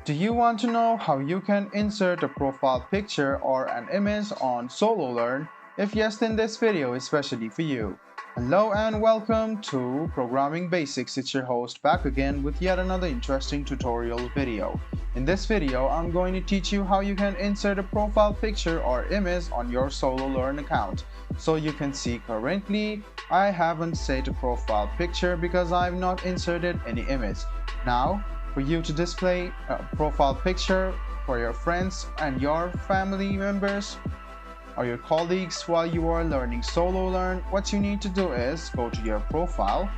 Do you want to know how you can insert a profile picture or an image on Sololearn? If yes, then this video is especially for you. Hello and welcome to Programming Basics. It's your host back again with yet another interesting tutorial video. In this video, I'm going to teach you how you can insert a profile picture or image on your Sololearn account. So you can see currently, I haven't set a profile picture because I've not inserted any image. Now, for you to display a profile picture for your friends and your family members or your colleagues while you are learning Sololearn, what you need to do is go to your profile,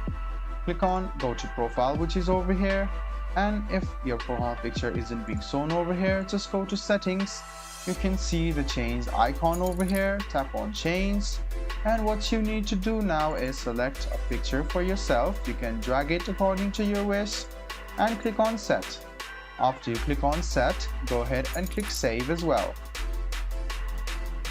click on go to profile, which is over here, and if your profile picture isn't being shown over here, just go to settings. You can see the change icon over here, tap on change, and what you need to do now is select a picture for yourself. You can drag it according to your wish and click on set. After you click on set, go ahead and click save as well.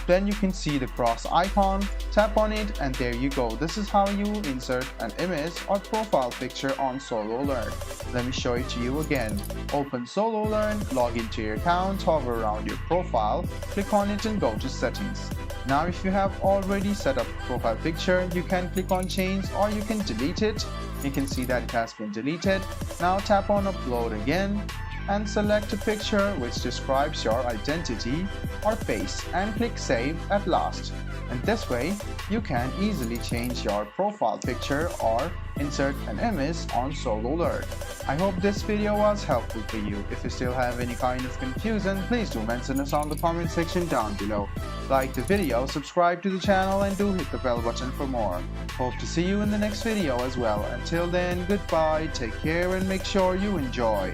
Then you can see the cross icon, tap on it, and there you go. This is how you insert an image or profile picture on Sololearn. Let me show it to you again. Open Sololearn, log into your account, hover around your profile, click on it and go to settings. Now if you have already set up a profile picture, you can click on change or you can delete it. You can see that it has been deleted. Now tap on upload again and select a picture which describes your identity or face and click save at last. And this way you can easily change your profile picture or insert an image on Sololearn. I hope this video was helpful for you. If you still have any kind of confusion, please do mention us on the comment section down below. Like the video, subscribe to the channel, and do hit the bell button for more. Hope to see you in the next video as well. Until then, goodbye, take care, and make sure you enjoy.